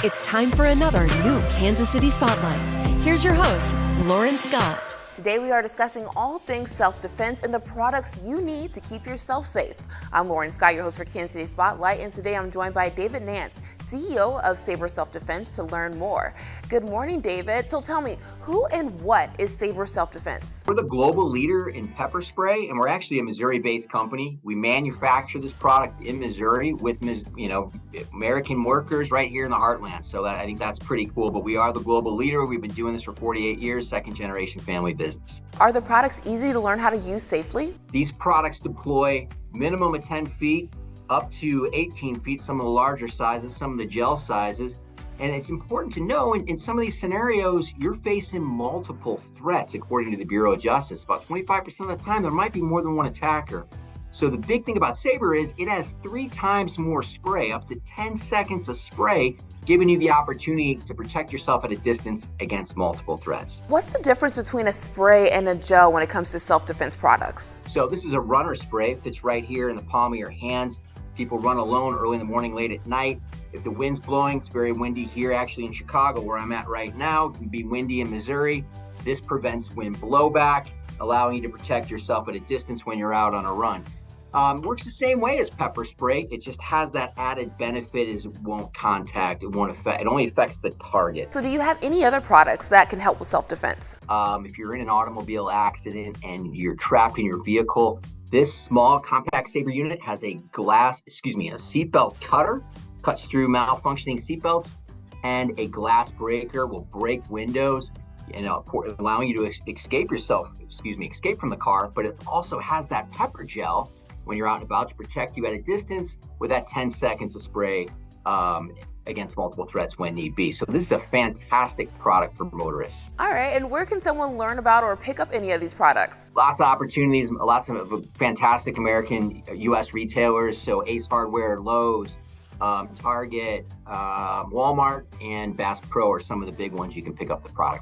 It's time for another new Kansas City Spotlight. Here's your host, Lauren Scott. Today we are discussing all things self-defense and the products you need to keep yourself safe. I'm Lauren Scott, your host for Kansas City Spotlight, and today I'm joined by David Nance, CEO of SABRE Self-Defense, to learn more. Good morning, David. So tell me, who and what is SABRE Self-Defense? We're the global leader in pepper spray, and we're actually a Missouri-based company. We manufacture this product in Missouri with, American workers right here in the heartland. So I think that's pretty cool. But we are the global leader. We've been doing this for 48 years, second-generation family business. Are the products easy to learn how to use safely? These products deploy minimum of 10 feet up to 18 feet, some of the larger sizes, some of the gel sizes. And it's important to know in some of these scenarios, you're facing multiple threats, according to the Bureau of Justice. About 25% of the time, there might be more than one attacker. So the big thing about SABRE is it has 3 times more spray, up to 10 seconds of spray, giving you the opportunity to protect yourself at a distance against multiple threats. What's the difference between a spray and a gel when it comes to self-defense products? So this is a runner spray. Fits right here in the palm of your hands. People run alone early in the morning, late at night. If the wind's blowing, it's very windy here actually in Chicago where I'm at right now. It can be windy in Missouri. This prevents wind blowback, allowing you to protect yourself at a distance when you're out on a run. Works the same way as pepper spray. It just has that added benefit is it won't contact, it won't affect, it only affects the target. So do you have any other products that can help with self-defense? If you're in an automobile accident and you're trapped in your vehicle, this small compact SABRE unit has a seatbelt cutter, cuts through malfunctioning seatbelts, and a glass breaker will break windows and allowing you to escape from the car. But it also has that pepper gel when you're out and about to protect you at a distance with that 10 seconds of spray against multiple threats when need be. So this is a fantastic product for motorists. All right, and where can someone learn about or pick up any of these products? Lots of opportunities, lots of fantastic American U.S. retailers. So Ace Hardware, Lowe's, Target, Walmart, and Bass Pro are some of the big ones you can pick up the product.